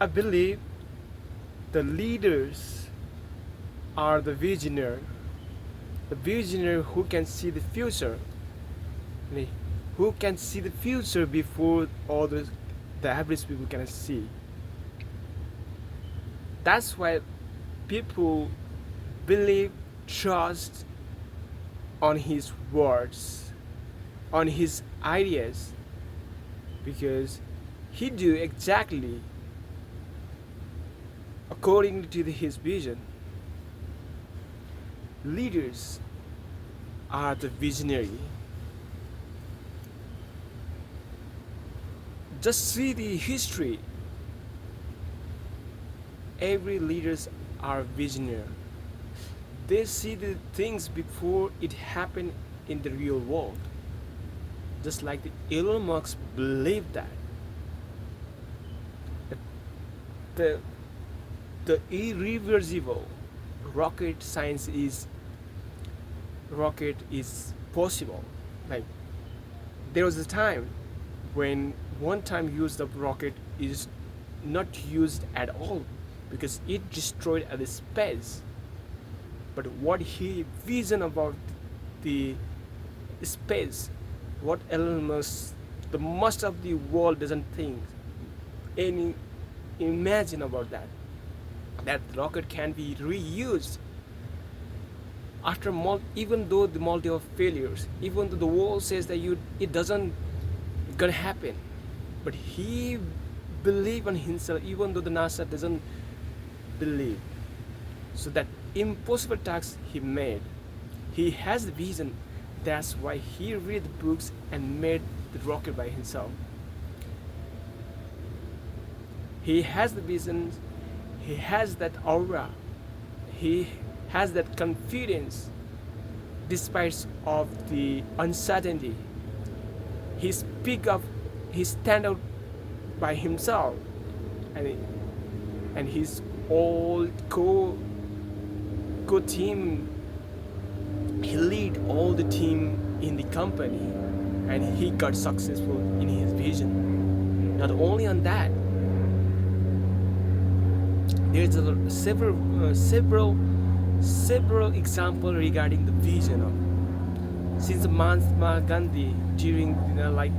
I believe the leaders are the visionary who can see the future, who can see the future before all the average people can see. That's why people believe, trust on his words, on his ideas, because he do exactly according to his vision. Leaders are the visionary. Just see the history. Every leaders are visionary. They see the things before it happened in the real world. Just like the Elon Musk believed that the the irreversible rocket is possible. Like there was a time when one time used of rocket is not used at all because it destroyed the space. But what he vision about the space, what Elon Musk, the most of the world doesn't think, any imagine about that. That rocket can be reused after even though the multi of failures, even though the world says that it doesn't gonna happen, but he believe in himself even though the NASA doesn't believe. So that impossible task he made, he has the vision. That's why he read the books and made the rocket by himself. He has the vision, he has that aura, he has that confidence despite of the uncertainty. He speak up, he stand out by himself, and his all co team, he lead all the team in the company, and he got successful in his vision. Not only on that, there's several examples regarding the vision of since Mahatma Gandhi during like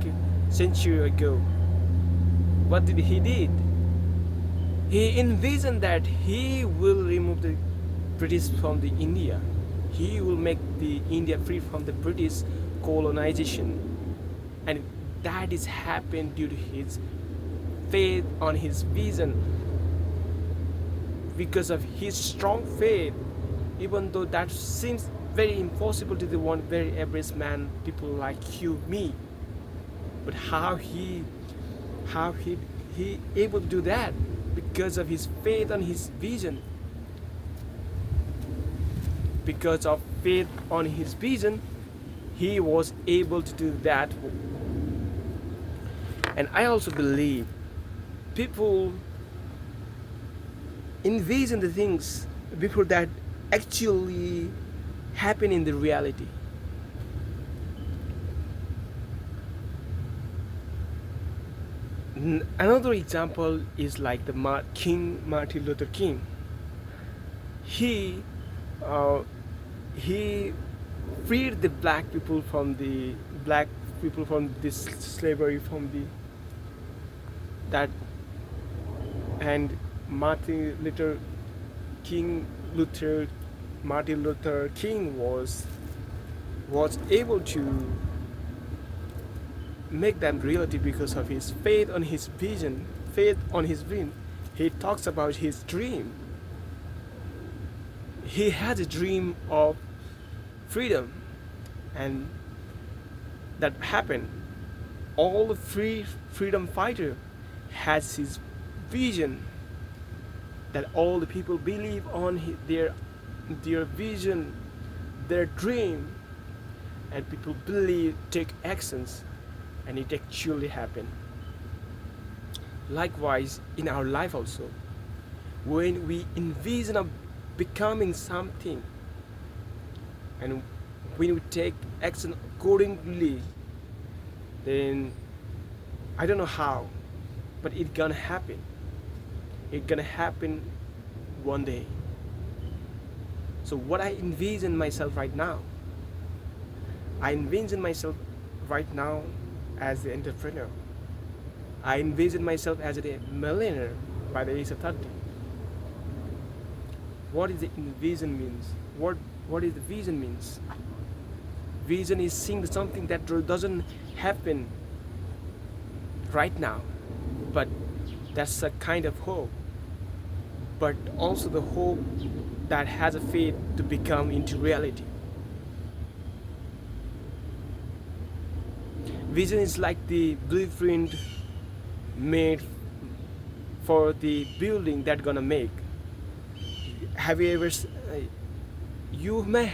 century ago. What did he did? He envisioned that he will remove the British from the India. He will make the India free from the British colonization, and that is happened due to his faith on his vision. Because of his strong faith, even though that seems very impossible to the one very average man, people like you, me, but how he able to do that? Because of his faith on his vision. Because of faith on his vision, he was able to do that. And I also believe people envision the things before that actually happen in the reality. Another example is like the King Martin Luther King. He uh, he freed the black people from this slavery, from the that. And King Luther Martin Luther King was able to make them reality because of his faith on his vision, faith on his dream. He talks about his dream. He had a dream of freedom, and that happened. All the freedom fighter has his vision, that all the people believe on their vision, their dream, and people believe, take actions, and it actually happened. Likewise, in our life also, when we envision of becoming something, and when we take action accordingly, then I don't know how, but it's gonna happen. It's gonna happen one day. So what I envision myself right now, I envision myself right now as the entrepreneur. I envision myself as a millionaire by the age of 30. What is the envision means? What is the vision means? Vision is seeing something that doesn't happen right now, but that's a kind of hope. But also the hope that has a fate to become into reality. Vision is like the blueprint made for the building that gonna make. Have you ever you may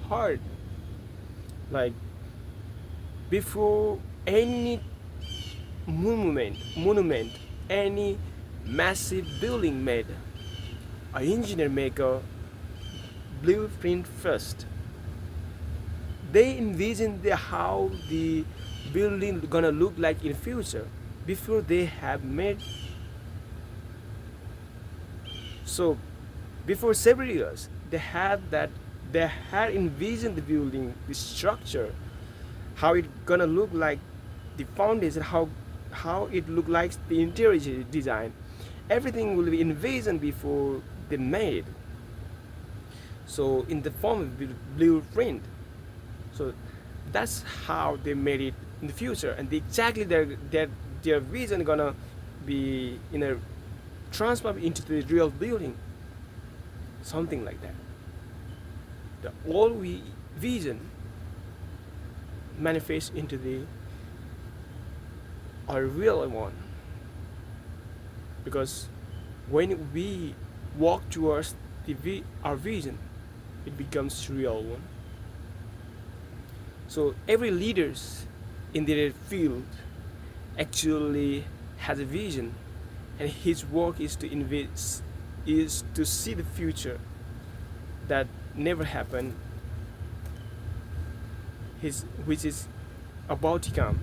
heard like before any monument, any massive building made, an engineer make a blueprint first. They envision how the building gonna look like in future before they have made. So before several years they had envisioned the building, the structure, how it gonna look like, the foundation, how it look like, the interior design. Everything will be envisioned before they made. So in the form of blueprint. So that's how they made it in the future, and exactly their vision gonna be in a transform into the real building, something like that. The all we vision manifests into the our real one, because when we walk towards our vision, it becomes real one. So every leaders in their field actually has a vision, and his work is to invest, is to see the future that never happened, which is about to come.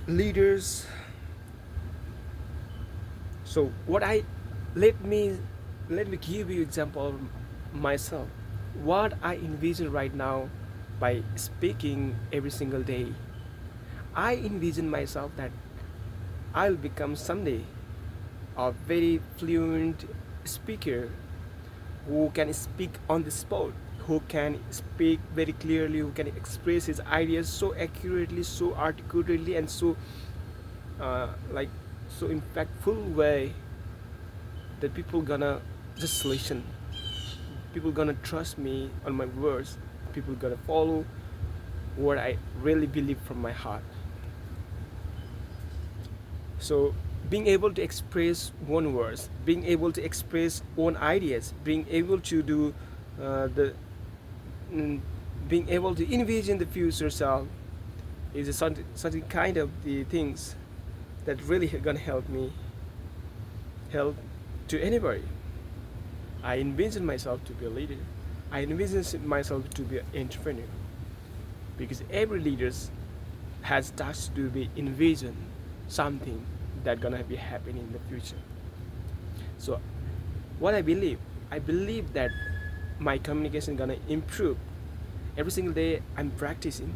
Leaders. So what I let me give you example of myself. What I envision right now by speaking every single day. I envision myself that I'll become someday a very fluent speaker who can speak on the spot, who can speak very clearly, who can express his ideas so accurately, so articulately, and so like so impactful way that people gonna just listen. People gonna trust me on my words. People gonna follow what I really believe from my heart. So being able to express one words, being able to express one ideas, being able to do the being able to envision the future self is a certain kind of the things that really gonna help to anybody. I envision myself to be a leader. I envision myself to be an entrepreneur, because every leader has tasked to be envision something that gonna be happening in the future. So what I believe that my communication gonna improve every single day. I'm practicing,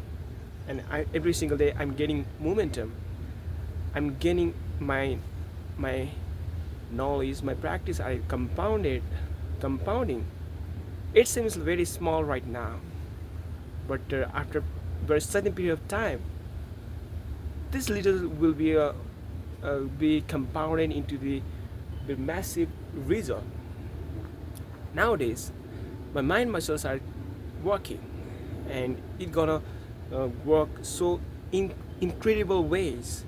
and every single day I'm getting momentum. I'm gaining my knowledge, my practice. I compounding. It seems very small right now, but after a certain period of time, this little will be compounded into the massive result. Nowadays, my mind muscles are working, and it gonna work so in incredible ways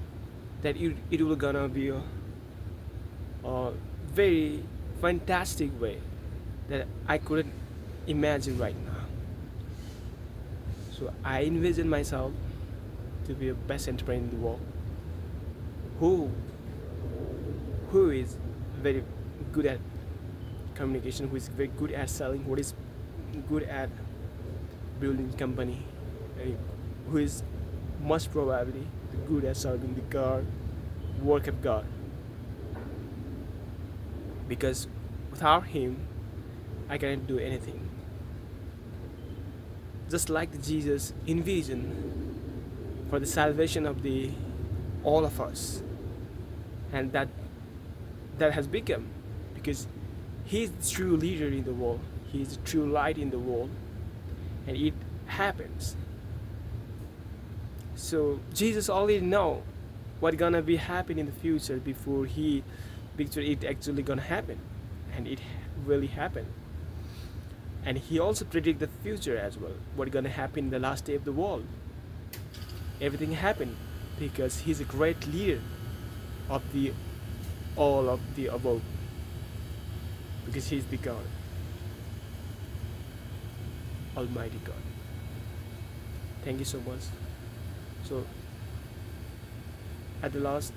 that it will gonna be a very fantastic way that I couldn't imagine right now. So I envision myself to be the best entrepreneur in the world, who who is very good at communication, who is very good at selling, who is good at building company, and who is most probably good at solving the car, work of God, because without Him, I cannot do anything. Just like Jesus envisioned for the salvation of the all of us, and that has become, because He is the true leader in the world. He is the true light in the world, and it happens. So Jesus already know what gonna be happen in the future before it actually gonna happen, and it really happened. And He also predict the future as well, what gonna happen in the last day of the world. Everything happened because He's a great leader of the all of the above, because He's the God, Almighty God. Thank you so much. So at the last,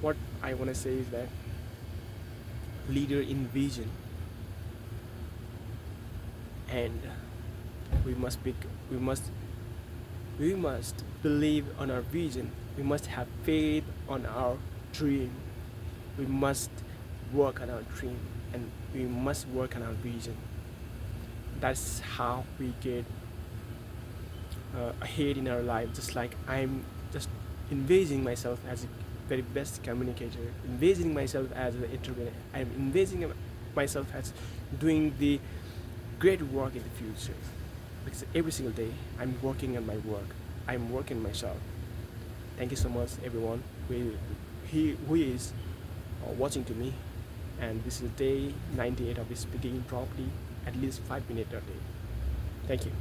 what I want to say is that leader in vision, and we must be, we must we must believe on our vision. We must have faith on our dream. We must work on our dream, and we must work on our vision. That's how we get ahead in our life. Just like I'm just envisioning myself as a very best communicator, envisioning myself as an entrepreneur. I'm envisioning myself as doing the great work in the future, because every single day I'm working on my work. I'm working on myself. Thank you so much, everyone who is watching to me. And this is day 98 of speaking properly, at least 5 minutes a day. Thank you.